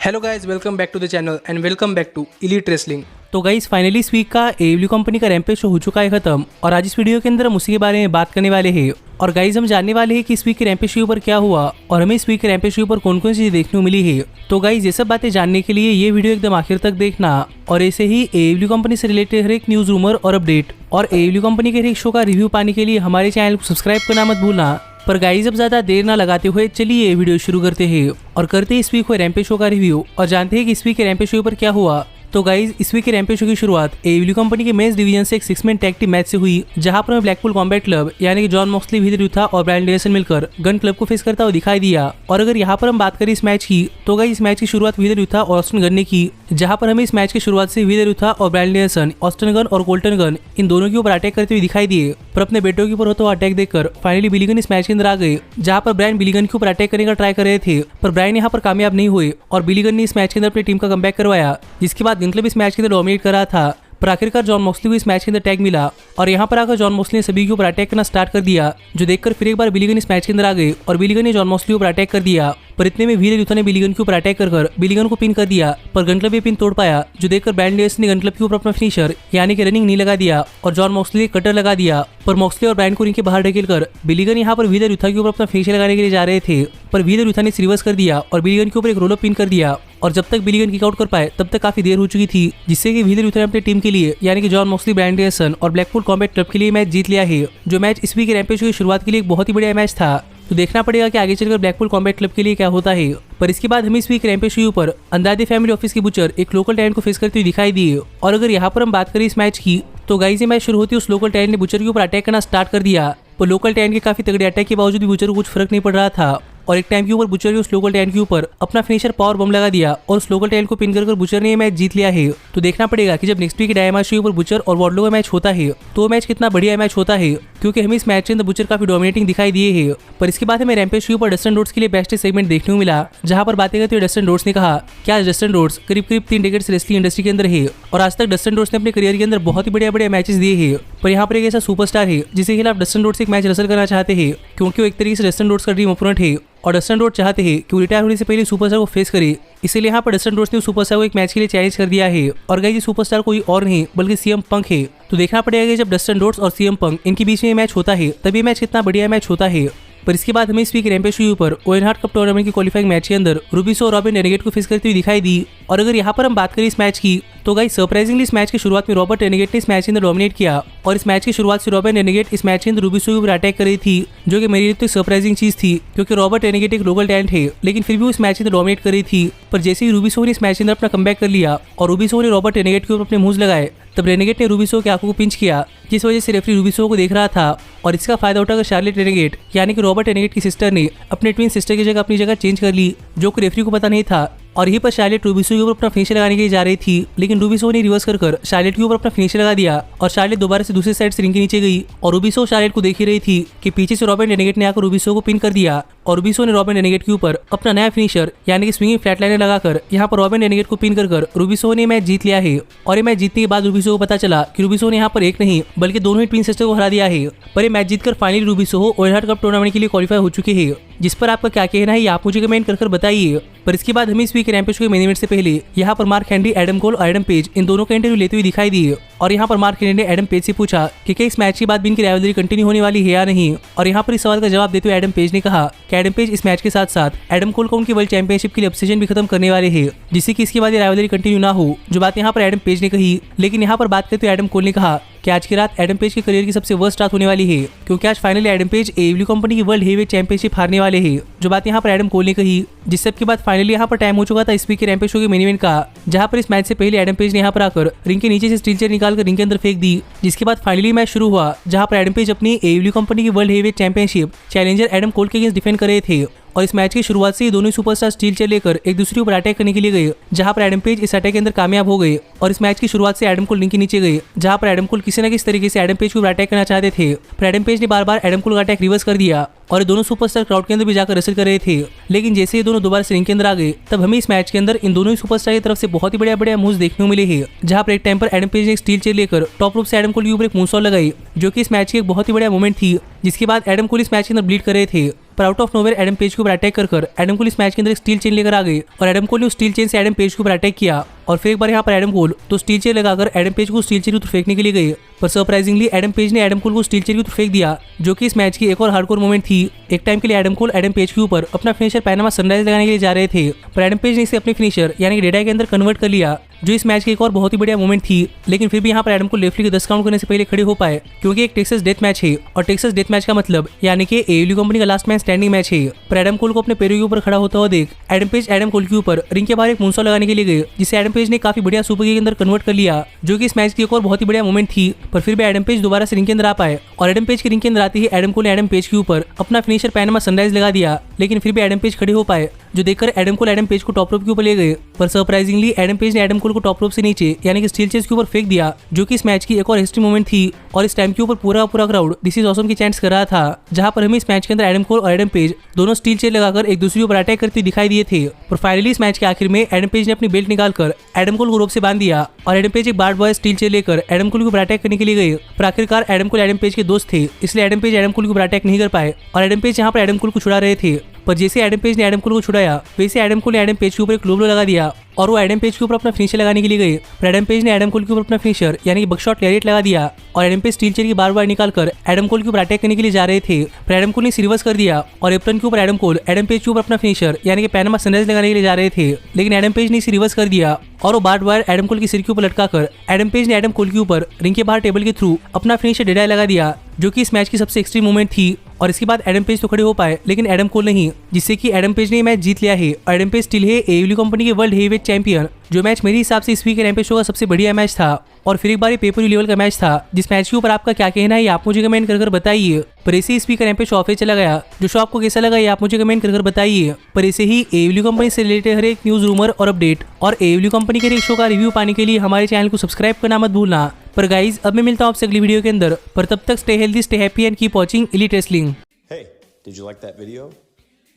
Hello guys, welcome back to the channel and welcome back to elite wrestling. तो guys finally इस week का AEW company का Rampage show हो चुका है खत्म और आज इस वीडियो के अंदर हम उसी के बारे में बात करने वाले हैं। और गाइस हम जानने वाले हैं कि इस वीक के रैम्पेज शो पर क्या हुआ और हमें इस वीक के रैम्पेज शो पर कौन कौन सी चीजें देखने को मिली है। तो गाइस ये सब बातें जानने के लिए ये वीडियो एकदम आखिर तक देखना और ऐसे ही एडब्ल्यू कंपनी से रिलेटेड हर एक न्यूज रूमर और अपडेट और एडब्ल्यू कंपनी के हर एक शो का रिव्यू पाने के लिए हमारे चैनल को सब्सक्राइब करना मत भूलना। पर गाइस अब ज्यादा देर ना लगाते हुए चलिए ये वीडियो शुरू करते हैं और करते हैं इस वीक हुए रैम्पेज शो का रिव्यू और जानते हैं कि इस वीक के रैम्पेज शो पर क्या हुआ। तो गाइज इस वीक के रैम्पेज शो की शुरुआत एडब्ल्यू कंपनी के मेंस डिवीजन से एक 6-मैन टैग टीम मैच से हुई, जहां पर हमें ब्लैकपूल कॉम्बैट क्लब यानी कि जॉन मॉक्सली, हीथर यूथा और ब्रायन डेनियल्सन मिलकर गन क्लब को फेस करता हुआ दिखाई दिया। और अगर यहाँ पर हम बात करें इस मैच की, तो गाइज इस मैच की शुरुआत हीथर यूथा और ऑस्टिन गन ने की, जहां पर हमें इस मैच की शुरुआत से हीथर यूथा और ब्रायन डेनियल्सन, ऑस्टिन गन और कोल्टन गन इन दोनों के ऊपर अटैक करते हुए दिखाई दिए। पर अपने बेटों के ऊपर होता हुआ अटैक देखकर फाइनली बिली गन इस मैच के अंदर आ गए, जहां पर ब्रायन बिली गन के ऊपर अटैक करने का ट्राई कर रहे थे, पर ब्रायन यहाँ पर कामयाब नहीं हुए और बिली गन ने इस मैच के अंदर अपनी टीम का कमबैक करवाया, जिसके बाद गन क्लब इस मैच के अंदर डोमिनेट कर रहा था। पर आखिरकार जॉन मॉक्सली को इस मैच के अंदर टैग मिला और यहाँ पर आकर जॉन मॉक्सली ने सभी के ऊपर अटैक करना स्टार्ट कर दिया, जो देखकर फिर एक बार बिली गन इस मैच के अंदर आ गए और बिली गन ने जॉन मॉक्सली के ऊपर अटैक कर दिया। पर इतने में हीथर यूथा ने बिली गन के ऊपर अटैक कर बिली गन को पिन कर दिया, पर गन क्लब ये पिन तोड़ पाया, जो देखकर ब्रायन डेनियल्सन ने गन क्लब के ऊपर अपना फिनिशर यानी कि रनिंग नी लगा दिया और जॉन मॉक्सली ने कटर लगा दिया। पर मॉक्सली और ब्रायन को रिंग के बाहर ढकेल कर बिली गन यहाँ पर हीथर यूथा के ऊपर अपना फिनिशर लगाने के लिए जा रहे थे, पर हीथर यूथा ने रिवर्स कर दिया और बिली गन के ऊपर एक रोल अप पिन कर दिया। और जब तक बिली गन किक आउट कर पाए तब तक काफी देर हो चुकी थी, जिससे कि हीथर यूथा ने अपनी टीम के लिए यानी कि जॉन मॉक्सली, ब्रायन डेनियल्सन और ब्लैकपूल कॉम्बैट क्लब के लिए मैच जीत लिया है, जो मैच इस वीक के रैम्पेज शो की शुरुआत के लिए एक बहुत ही बढ़िया मैच था। तो देखना पड़ेगा कि आगे चलकर ब्लैकपूल कॉम्बैट क्लब के लिए क्या होता है। पर इसके बाद हमें इस वीक रैम्पेज शो पर अंदाजे फैमिली ऑफिस की बुचर एक लोकल टैलेंट को फेस करते हुए दिखाई दिए। और अगर यहाँ पर हम बात करें इस मैच की, तो गाइस ये मैच शुरू होती है उस लोकल टैलेंट ने बुचर के ऊपर अटैक करना स्टार्ट कर दिया, पर लोकल टैलेंट के काफी तगड़े अटैक के बावजूद भी बुचर को कुछ फर्क नहीं पड़ रहा था और एक टाइम के ऊपर बुचर ने उस लोकल टैलेंट के ऊपर अपना फिनिशर पावर बम लगा दिया और उस लोकल टैलेंट को पिन कर बुचर ने ये मैच जीत लिया है। तो देखना पड़ेगा कि जब नेक्स्ट वीक डायमंड शो पर बुचर और वार्डलो का मैच होता है तो मैच कितना बढ़िया मैच होता है, क्योंकि हमें इस मैच के अंदर बुचर काफी डोमिनेटिंग दिखाई दिए है। पर इसके बाद हमें रैम्पेज शो पर डस्टिन रोड्स के लिए बेस्ट सेगमेंट देखने को मिला, जहां पर बातें करते हुए डस्टिन रोड्स ने कहा कि आज डस्टिन रोड्स करीब 3 डेकेड्स रेसलिंग इंडस्ट्री के अंदर है और आज तक डस्टिन रोड्स ने अपने करियर के अंदर बहुत ही बढ़िया मैचेस दिए हैं। पर यहाँ पर एक ऐसा सुपरस्टार है जिसके खिलाफ डस्टिन रोड्स एक मैच रेसल करना चाहते हैं, क्योंकि वो एक तरीके से डस्टिन रोड्स का ड्रीम ओपोनेंट है और डस्टिन रोड्स चाहते हैं कि वो रिटायर होने से पहले सुपरस्टार को फेस करे। इसीलिए यहाँ पर डस्टिन रोड्स ने सुपरस्टार को एक मैच के लिए चैलेंज कर दिया है और गाइस ये सुपरस्टार कोई और नहीं बल्कि सीएम पंक है। तो देखना पड़ेगा कि जब डस्टिन रोड्स और सीएम पंक इनके बीच में मैच होता है तब ये मैच कितना बढ़िया मैच होता है। पर इसके बाद हमें इस वीक रैम्पेज शो पर ओवेन हार्ट कप टूर्नामेंट की क्वालिफाइंग मैच के अंदर रूबिसो और रॉबर्ट रेनेगेट को फेस करते हुए दिखाई दी। और अगर यहाँ पर हम बात करें इस मैच की, तो गाइस सरप्राइजिंगली इस मैच की शुरुआत में रॉबर्ट रेनेगेट ने इस मैच के अंदर डोमिनेट किया और इस मैच की शुरुआत से रॉबर्ट रेनेगेट इस मैच के अंदर रूबिसो के ऊपर अटैक कर रही थी, जो कि मेरे लिए तो सरप्राइजिंग चीज थी, क्योंकि रॉबर्ट रेनेगेट एक लोकल टैलेंट है लेकिन फिर भी वो इस मैच के अंदर डोमिनेट कर रही थी। पर जैसे ही रूबिसो ने इस मैच के अंदर अपना कमबैक कर लिया और रूबिसो ने रॉबर्ट रेनेगेट के ऊपर अपने मूव्स लगाए, तब रेनेगेट ने रूबिसो की आंखों को पिंच किया, जिस वजह से रेफरी रूबिसो को देख रहा था और इसका फायदा उठाकर शार्लेट रेनेगेट यानी कि रॉबर्ट रेनेगेट की सिस्टर ने अपने ट्विन सिस्टर की जगह अपनी जगह चेंज कर ली, जो कि रेफरी को पता नहीं था। और यहीं पर शार्लेट रूबिसो के ऊपर अपना फिनिशर लगाने के लिए जा रही थी, लेकिन रूबिसो ने रिवर्स कर शार्लेट के ऊपर अपना फिनिशर लगा दिया और शार्लेट दोबारा से दूसरी साइड से रिंग के नीचे गई और रूबिसो शार्लेट को देख ही रही थी कि पीछे से रॉबर्ट रेनेगेट ने आकर रूबिसो को पिन कर दिया और रूबिसो ने रॉबर्ट रेनेगेट के ऊपर अपना नया फिनिशर यानी कि स्विंगिंग फ्लैटलाइनर लगाकर यहाँ पर रॉबर्ट रेनेगेट को पिन कर रूबिसो ने मैच जीत लिया है। और ये मैच जीतने के बाद रूबिसो को पता चला कि रूबिसो ने यहाँ पर एक नहीं बल्कि दोनों ही ट्विन सिस्टर को हरा दिया है। पर ये मैच जीतकर फाइनली रूबिसो ओवेन हार्ट कप टूर्नामेंट के लिए क्वालिफाई हो चुके हैं, जिस पर आपका क्या कहना है आप मुझे कमेंट कर बताइए। पर इसके बाद हमें इस वीक रैम्पेज शो के मेन इवेंट से पहले यहाँ पर मार्क हेनरी, एडम कोल और एडम पेज इन दोनों का इंटरव्यू लेते हुए दिखाई दिए। और यहाँ पर मार्क हेनरी ने एडम पेज से पूछा कि क्या इस मैच के बाद भी इनकी राइवलरी कंटिन्यू होने वाली है या नहीं। और यहाँ पर इस सवाल का जवाब देते हुए एडम पेज ने कहा कि एडम पेज इस मैच के साथ साथ एडम कोल को उनकी वर्ल्ड चैंपियनशिप के लिए ऑब्सेशन भी खत्म करने वाले हैं, जिससे कि इसके बाद ये राइवलरी कंटिन्यू ना हो, जो बात यहाँ पर एडम पेज ने कही। लेकिन यहाँ पर बात करते हुए एडम कोल ने कहा कि आज की रात एडम पेज के करियर की सबसे वर्स्ट रात होने वाली है, क्योंकि आज फाइनली एडम पेज एडब्ल्यू कंपनी की वर्ल्ड हेवीवेट चैंपियनशिप हारने वाले हैं, जो बात यहाँ पर एडम कोल ने कही। जिस सब के बाद फाइनली यहाँ पर टाइम हो चुका था इस वीक के रैम्पेज शो के मेन इवेंट का, जहाँ पर इस मैच से पहले एडम पेज ने यहाँ पर आकर रिंग के नीचे से स्टील चेयर निकालकर रिंग के अंदर फेंक दी, जिसके बाद फाइनली मैच शुरू हुआ, जहाँ पर एडम पेज अपनी एडब्ल्यू कंपनी की world heavyweight championship challenger Adam Cole के अगेंस्ट डिफेंड कर रहे थे। और इस मैच की शुरुआत से दोनों सुपरस्टार स्टील चेयर लेकर एक दूसरे ऊपर अटैक करने के लिए गए, जहां पर एडम पेज इस अटैक के अंदर कामयाब हो गए। और इस मैच की शुरुआत से एडम कोल रिंग के नीचे गए, जहां पर एडम कोल किसी न किसी तरीके से एडम पेज के ऊपर अटैक करना चाहते थे, पर एडम पेज ने बार बार एडम कोल का अटैक रिवर्स कर दिया और ये दोनों सुपरस्टार क्राउड के अंदर भी जाकर रेसल कर रहे थे। लेकिन जैसे ये दोनों दोबारा से रिंग के अंदर आ गए, तब हमें इस मैच के अंदर इन दोनों ही सुपरस्टार की तरफ से बहुत ही बढ़िया मूव्स देखने को मिले हैं, जहां पर एक टाइम पर एडम पेज ने एक स्टील चेयर लेकर टॉप रूप से एडम कोल के ऊपर एक मूनसॉल्ट लगाई, जो कि इस मैच की एक बहुत ही बढ़िया मोमेंट थी, जिसके बाद एडम कोल इस मैच के अंदर ब्लीड कर रहे थे। पर out of nowhere Adam page के ऊपर अटैक कर एडम कोल इस मैच के अंदर एक स्टील चेन लेकर आ गई और एडम कोल ने उस स्टील चेन से एडम पेज के ऊपर अटैक किया और फिर एक बार यहाँ पर एडम कोल तो स्टील चेन लगाकर एडम पेज को स्टील चेन की तरफ फेंकने के लिए गई, पर सरप्राइजिंगली एडम पेज ने एडम कोल को स्टील चेन की तरफ फेंक दिया, जो कि इस मैच की एक और हार्डकोर मोमेंट थी। एक टाइम के लिए एडम कोल एडम पेज के ऊपर अपना फिनिशर पैनामा सनराइज लगाने के लिए जा रहे थे, पर एडम पेज ने इसे अपने फिनिशर यानी कि डेडाई के अंदर कन्वर्ट कर लिया, जो इस मैच की एक और बहुत ही बढ़िया मोमेंट थी। लेकिन फिर भी यहाँ पर एडम कोल रेफरी के 10 काउंट करने से पहले खड़े हो पाए, क्योंकि एक टेक्सास डेथ मैच है और टेक्सास डेथ मैच का मतलब यानी कि एएलयू कंपनी का लास्ट मैन स्टैंडिंग मैच है। पर एडम कोल को अपने पैरों के ऊपर खड़ा होता हुआ देख एडम पेज एडम कोल के ऊपर रिंग के बाहर एक मूनसॉल्ट लगाने के लिए गए, जिसे एडम पेज ने काफी बढ़िया सुपर किक के अंदर कन्वर्ट कर लिया, जो कि इस मैच की एक और बहुत ही बढ़िया मोमेंट थी। पर फिर भी एडम पेज दोबारा से रिंग के अंदर आ पाए और एडम पेज के रिंग के अंदर आते ही एडम कोल ने एडम पेज के ऊपर अपना फिनिशर पैनामा सनराइज लगा दिया, लेकिन फिर भी एडम पेज खड़े हो पाए, जो देखकर एडम कोल एडम पेज को टॉप रोप के ऊपर ले गए। पर सरप्राइजिंगली एडम पेज ने एडम कोल को टॉप रोप से नीचे यानी कि स्टील चेज के ऊपर फेंक दिया, जो कि इस मैच की एक और हिस्ट्री मोमेंट थी। और इस टाइम के ऊपर पूरा क्राउड दिस इज ऑसम की चैंट्स कर रहा था, जहां पर हमें इस मैच के अंदर एडम कोल और एडम पेज दोनों स्टील चेज लगाकर एक दूसरे के ऊपर अटैक करते दिखाई दिए थे। पर फाइनली इस मैच के आखिर में एडम पेज ने अपनी बेल्ट निकालकर एडम कोल को रोप से बांध दिया और एडम पेज एक बार्ड बॉय स्टील चेज लेकर एडम कोल के ऊपर अटैक करने के लिए गए। पर आखिरकार एडम कोल एडम पेज के दोस्त थे, इसलिए एडम पेज एडम कोल के ऊपर अटैक नहीं कर पाए और एडम पेज यहाँ पर एडम कोल को छुड़ा रहे थे। पर जैसे एडम पेज ने एडम कोल को छुड़ाया, वैसे एडम कोल ने एडम पेज के ऊपर एक लो ब्लो लगा दिया और वो एडम पेज के ऊपर अपना फिनिशर लगाने के लिए गए। पर एडम पेज ने एडम कोल के ऊपर अपना फिनिशर यानी कि बकशॉट लैरिएट लगा दिया और एडम पेज स्टील चेयर की बार निकालकर एडम कोल के ऊपर अटैक करने के लिए जा रहे थे, पर एडम कोल ने रिवर्स कर दिया और एप्रन के ऊपर एडम कोल एडम पेज के ऊपर अपना फिनिशर यानी कि पैनामा सनराइज लगाने के लिए जा रहे थे, लेकिन एडम पेज ने इसे रिवर्स कर दिया और वो बार्ड वायर एडम कोल के सिर के ऊपर लटकाकर एडम पेज ने एडम कोल के ऊपर रिंग के बाहर टेबल के थ्रू अपना फिनिशर डेडाई लगा दिया, जो कि इस मैच की सबसे एक्सट्रीम मोमेंट थी। और इसके बाद एडम पेज तो खड़े हो पाए, लेकिन एडम कोल नहीं, जिससे कि एडम पेज ने मैच जीत लिया है और एडम पेज स्टिल है एएलयू कंपनी के वर्ल्ड हेवीवेट चैंपियन। जो मैच मेरे हिसाब से इस वीक के रैम्पेज शो का सबसे बढ़िया मैच था और फिर एक बार पेपर लेवल का मैच था, जिस मैच के ऊपर आपका क्या कहना है आप मुझे कमेंट कर बताइए। पर ऐसे इस वीक का रैम्पेज शो ऑफ चला गया, जो शो आपको कैसा लगा ये आप मुझे कमेंट कर बताइए। पर ऐसे ही एएलयू कंपनी से रिलेटेड हर एक न्यूज रूमर और अपडेट और एएलयू कंपनी के हर एक शो का रिव्यू पाने के लिए हमारे चैनल को सब्सक्राइब करना मत भूलना। पर गाइज अब मैं मिलता हूँ आपसे अगली वीडियो के अंदर, पर तब तक stay healthy, stay happy and keep watching elite wrestling. Hey, did you like that video?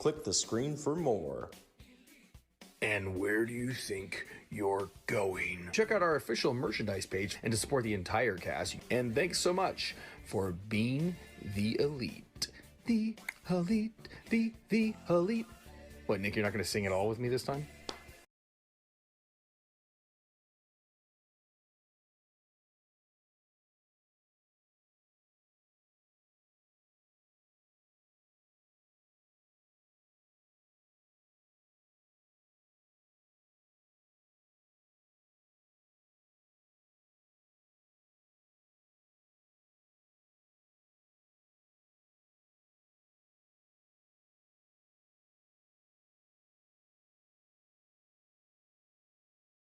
Click the screen for more. And where do you think you're going? Check out our official merchandise page and to support the entire cast. And thanks so much for being the elite. The elite, the elite. What, Nick, you're not going to sing it all with me this time?